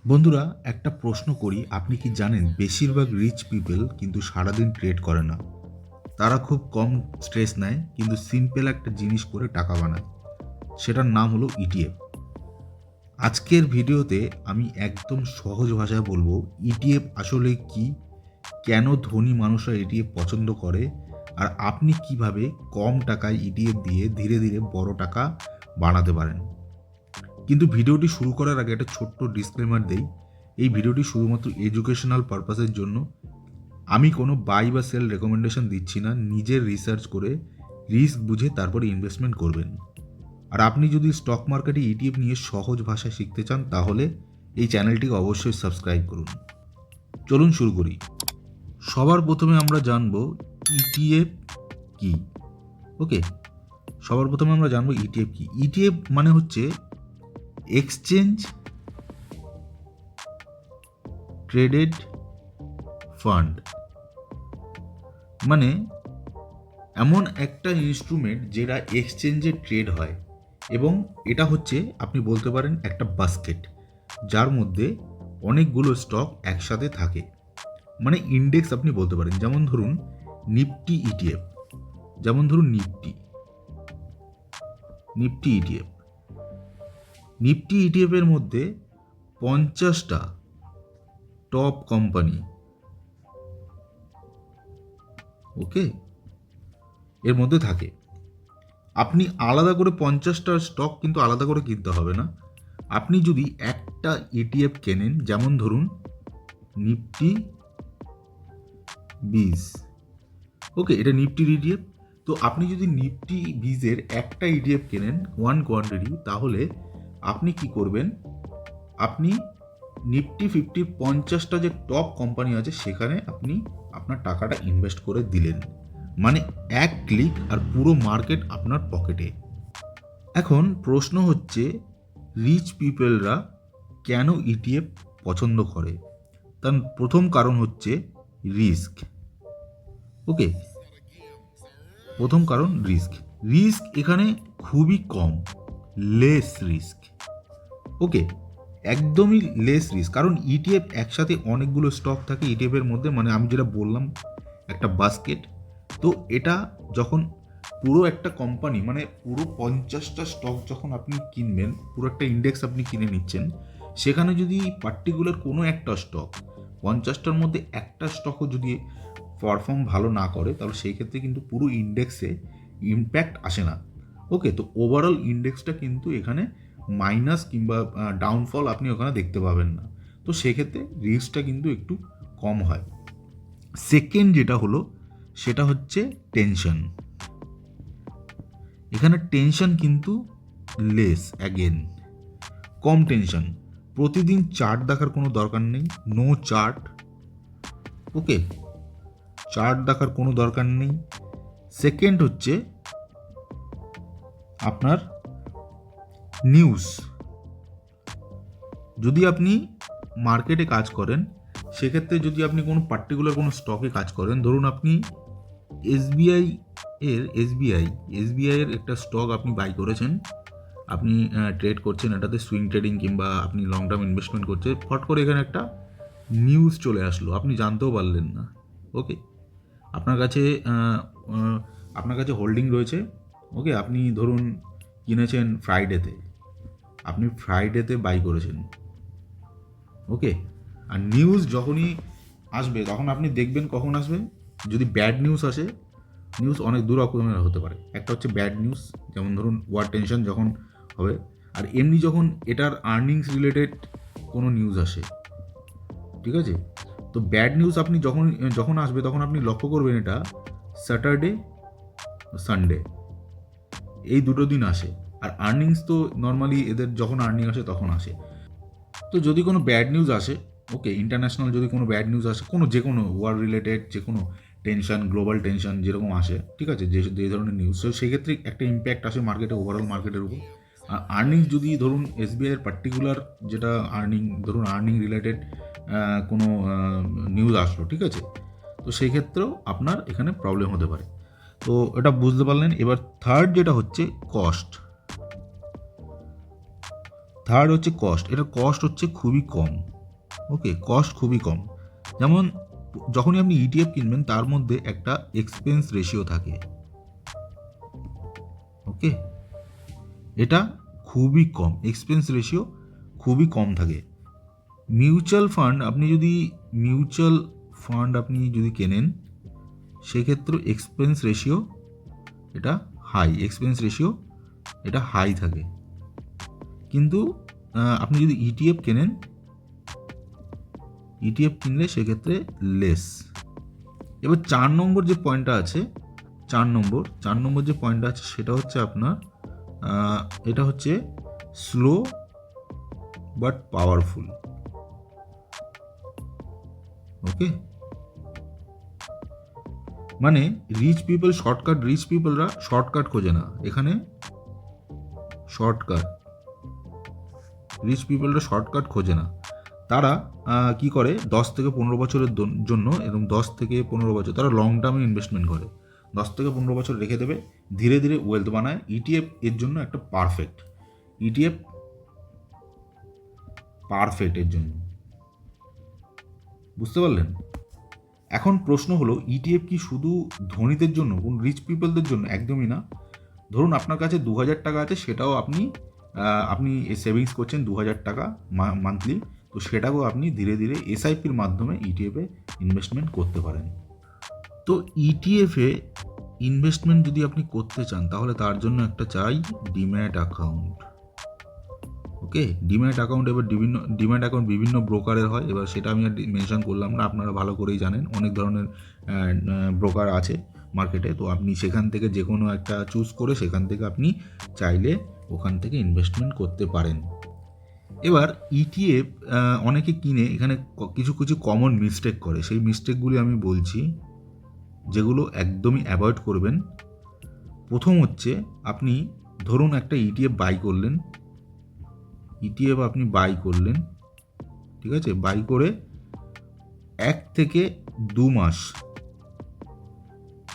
বন্ধুরা, একটা প্রশ্ন করি, আপনি কি জানেন বেশিরভাগ রিচ পিপল কিন্তু সারাদিন ট্রেড করে না। তারা খুব কম স্ট্রেস নেয় কিন্তু সিম্পল একটা জিনিস করে টাকা বানায়। সেটার নাম হলো ইটিএফ। আজকের ভিডিওতে আমি একদম সহজ ভাষায় বলবো ইটিএফ আসলে কি, কেন ধনী মানুষরা ইটিএফ পছন্দ করে, আর আপনি কিভাবে কম টাকায় ইটিএফ দিয়ে ধীরে ধীরে বড় টাকা বানাতে পারেন। কিন্তু ভিডিওটি শুরু করার আগে একটা ছোট্ট ডিসক্লেমার দেই। এই ভিডিওটি শুধুমাত্র এডুকেশনাল পারপাসের জন্য। আমি কোনো বাই বা সেল রেকমেন্ডেশন দিচ্ছি না। নিজের রিসার্চ করে রিস্ক বুঝে তারপরে ইনভেস্টমেন্ট করবেন। আর আপনি যদি স্টক মার্কেটে ইটিএফ নিয়ে সহজ ভাষায় শিখতে চান তাহলে এই চ্যানেলটিকে অবশ্যই সাবস্ক্রাইব করুন। চলুন শুরু করি। সবার প্রথমে আমরা জানব ইটিএফ কি। ওকে, সবার প্রথমে আমরা জানবো ইটিএফ কি। ইটিএফ মানে হচ্ছে এক্সচেঞ্জ ট্রেডেড ফান্ড, মানে এমন একটা ইনস্ট্রুমেন্ট যেটা এক্সচেঞ্জে ট্রেড হয়, এবং এটা হচ্ছে আপনি বলতে পারেন একটা বাস্কেট যার মধ্যে অনেকগুলো স্টক একসাথে থাকে, মানে ইন্ডেক্স আপনি বলতে পারেন। যেমন ধরুন নিফটি ইটিএফ, যেমন ধরুন নিফটি ইটিএফ। নিফটি ইটিএফ এর মধ্যে 50টা টপ কোম্পানি, ওকে, এর মধ্যে থাকে। আপনি আলাদা করে 50টা স্টক কিন্তু আলাদা করে কিনতে হবে না। আপনি যদি একটা ইটিএফ কেনেন, যেমন ধরুন নিফটি 20, ওকে, এটা নিফটির ইটিএফ। তো আপনি যদি নিফটি 20-এর একটা ইটিএফ কেনেন ওয়ান কোয়ান্টিটি, তাহলে আপনি কি করবেন, আপনি নিফটি 50 যে টপ কোম্পানি আছে সেখানে আপনি আপনার টাকাটা ইনভেস্ট করে দিলেন, মানে এক ক্লিক আর পুরো মার্কেট আপনার পকেটে। এখন প্রশ্ন হচ্ছে রিচ পিপলরা কেন ইটিএফ পছন্দ করে। তার প্রথম কারণ হচ্ছে রিস্ক। ওকে, প্রথম কারণ রিস্ক। রিস্ক এখানে খুবই কম, লেস রিস্ক। ওকে, একদমই লেস রিস্ক, কারণ ইটিএফ একসাথে অনেকগুলো স্টক থাকে ইটিএফের মধ্যে, মানে আমি যেটা বললাম একটা বাস্কেট। তো এটা যখন পুরো একটা কোম্পানি, মানে পুরো 50টা স্টক যখন আপনি কিনবেন, পুরো একটা ইন্ডেক্স আপনি কিনে নিচ্ছেন, সেখানে যদি পার্টিকুলার কোনো একটা স্টক 50টার মধ্যে একটা স্টকও যদি পারফর্ম ভালো না করে, তাহলে সেই ক্ষেত্রে কিন্তু পুরো ইন্ডেক্সে ইমপ্যাক্ট আসে না। ওকে, তো ওভারঅল ইন্ডেক্সটা কিন্তু এখানে মাইনাস কিংবা ডাউনফল আপনি ওখানে দেখতে পাবেন না। তো সেক্ষেত্রে রিস্কটা কিন্তু একটু কম হয়। সেকেন্ড যেটা হলো সেটা হচ্ছে টেনশন। এখানে টেনশন কিন্তু লেস, অ্যাগেন কম টেনশন। প্রতিদিন চার্ট দেখার কোনো দরকার নেই, নো চার্ট। ওকে, চার্ট দেখার কোনো দরকার নেই। সেকেন্ড হচ্ছে আপনার নিউজ। যদি আপনি মার্কেটে কাজ করেন, সেক্ষেত্রে যদি আপনি কোনো পার্টিকুলার কোনো স্টকে কাজ করেন, ধরুন আপনি এসবিআইয়ের একটা স্টক আপনি বাই করেছেন, আপনি ট্রেড করছেন এটাতে, সুইং ট্রেডিং কিংবা আপনি লং টার্ম ইনভেস্টমেন্ট করছেন, ফট করে এখানে একটা নিউজ চলে আসলো, আপনি জানতেও পারলেন না। ওকে, আপনার কাছে আপনার কাছে হোল্ডিং রয়েছে। ওকে, আপনি ধরুন কিনেছেন ফ্রাইডেতে, আপনি ফ্রাইডেতে বাই করেছেন। ওকে, আর নিউজ যখনই আসবে তখন আপনি দেখবেন কখন আসবে। যদি ব্যাড নিউজ আসে, নিউজ অনেক দু রকমের হতে পারে। একটা হচ্ছে ব্যাড নিউজ, যেমন ধরুন ওয়ার টেনশন যখন হবে, আর এমনি যখন এটার আর্নিংস রিলেটেড কোনো নিউজ আসে, ঠিক আছে। তো ব্যাড নিউজ আপনি যখন যখন আসবে তখন আপনি লক্ষ্য করবেন এটা স্যাটারডে, সানডে, এই দুটো দিন আসে। আর আর্নিংস তো নর্মালি এদের যখন আর্নিং আসে তখন আসে। তো যদি কোনো ব্যাড নিউজ আসে, ওকে, ইন্টারন্যাশনাল যদি কোনো ব্যাড নিউজ আসে, কোনো যে কোনো ওয়ার রিলেটেড যে কোনো টেনশন, গ্লোবাল টেনশন যেরকম আসে, ঠিক আছে, যে ধরনের নিউজ, তো সেক্ষেত্রে একটা ইম্প্যাক্ট আসে মার্কেটে, ওভারঅল মার্কেটের উপর। আর আর্নিংস যদি ধরুন এসবিআইয়ের পার্টিকুলার যেটা আর্নিং, ধরুন আর্নিং রিলেটেড কোনো নিউজ আসলো, ঠিক আছে, তো সেই ক্ষেত্রেও আপনার এখানে প্রবলেম হতে পারে। তো এটা বুঝতে পারলেন। এবার থার্ড যেটা হচ্ছে কস্ট। থার্ড হচ্ছে কস্ট। এটার কস্ট হচ্ছে খুবই কম। ওকে, কস্ট খুবই কম। যেমন যখনই আপনি ইটিএফ কিনবেন তার মধ্যে একটা এক্সপেন্স রেশিও থাকে। ওকে, এটা খুবই কম, এক্সপেন্স রেশিও খুবই কম থাকে। মিউচুয়াল ফান্ড আপনি যদি কেনেন সেক্ষেত্রে এক্সপেন্স রেশিও এটা হাই থাকে। কিন্তু আপনি যদি ইটিএফ কিনলে সেক্ষেত্রে লেস। এবার 4 নম্বর যে পয়েন্টটা আছে সেটা হচ্ছে আপনার এটা হচ্ছে স্লো বাট পাওয়ারফুল। ওকে, মানে রিচ পিপলরা শর্টকাট খোঁজে না এখানে। রিচ পিপলরা শর্টকাট খোঁজে না, তারা কি করে 10 থেকে 15 বছরের জন্য, এবং 10 থেকে 15 বছর তারা লং টার্মে ইনভেস্টমেন্ট করে, 10 থেকে 15 বছর রেখে দেবে, ধীরে ধীরে ওয়েলথ বানায়। ইটিএফ এর জন্য একটা পারফেক্ট এর জন্য। বুঝতে পারলেন? এখন প্রশ্ন হলো, ইটিএফ কি শুধু ধনীদের জন্য, কোন রিচ পিপলদের জন্য? একদমই না। ধরুন আপনার কাছে 2000 টাকা আছে, সেটাও আপনি সেভিংস করছেন 2000 টাকা মান্থলি, তো সেটাকেও আপনি ধীরে ধীরে এসআইপির মাধ্যমে ইটিএফে ইনভেস্টমেন্ট করতে পারেন। তো ইটিএফে ইনভেস্টমেন্ট যদি আপনি করতে চান তাহলে তার জন্য একটা চাই ডিম্যাট অ্যাকাউন্ট। ওকে, ডিম্যাট অ্যাকাউন্ট বিভিন্ন ব্রোকারের হয়। এবার সেটা আমি আর মেনশন করলাম না, আপনারা ভালো করেই জানেন অনেক ধরনের ব্রোকার আছে মার্কেটে। তো আপনি সেখান থেকে যে কোনো একটা চুজ করে সেখান থেকে আপনি চাইলে ওখান থেকে ইনভেস্টমেন্ট করতে পারেন। এবার ইটিএফ অনেকে কিনে এখানে কিছু কিছু কমন মিস্টেক করে, সেই মিস্টেকগুলি আমি বলছি, যেগুলো একদমই অ্যাভয়েড করবেন। প্রথম হচ্ছে, আপনি ধরুন একটা ইটিএফ আপনি বাই করলেন, ঠিক আছে, বাই করে 1 থেকে 2 মাস,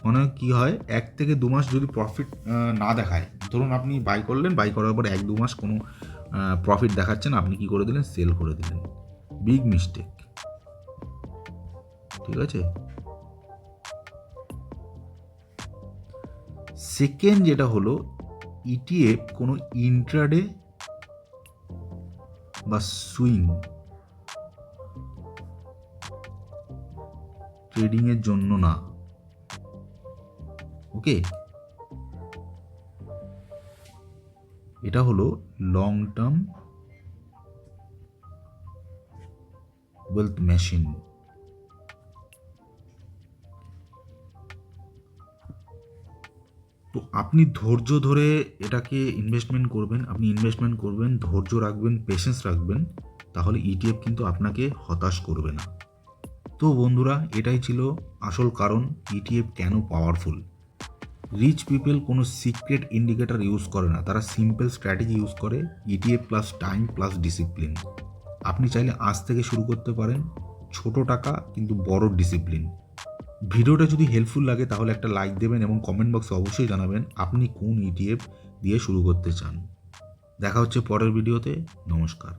মানে কি হয়, 1 থেকে 2 মাস যদি প্রফিট না দেখায়, ধরুন আপনি বাই করার পর 1-2 মাস কোনো প্রফিট দেখাচ্ছে না, আপনি কি করে দিলেন? সেল করে দিলেন। বিগ মিস্টেক, ঠিক আছে। সেকেন্ড যেটা হলো, ইটিএফ কোনো ইন্ট্রাডে বা সুইং ট্রেডিংয়ের জন্য না। ওকে, এটা হলো লং টার্ম ওয়েলথ মেশিন। তো আপনি ধৈর্য ধরে এটাকে ইনভেস্টমেন্ট করবেন, ধৈর্য রাখবেন, পেশেন্স রাখবেন, তাহলে ইটিএফ কিন্তু আপনাকে হতাশ করবে না। তো বন্ধুরা, এটাই ছিল আসল কারণ ইটিএফ কেন পাওয়ারফুল। রিচ পিপল কোনো সিক্রেট ইন্ডিকেটর ইউজ করে না, তারা সিম্পল স্ট্র্যাটেজি ইউজ করে, ETF plus time plus discipline. আপনি চাইলে আজ থেকে শুরু করতে পারেন, ছোট টাকা কিন্তু বড় ডিসিপ্লিন। ভিডিওটা যদি হেল্পফুল লাগে তাহলে একটা লাইক দেবেন এবং কমেন্ট বক্সে অবশ্যই জানাবেন আপনি কোন ইটিএফ দিয়ে শুরু করতে চান। দেখা হচ্ছে পরের ভিডিওতে। নমস্কার।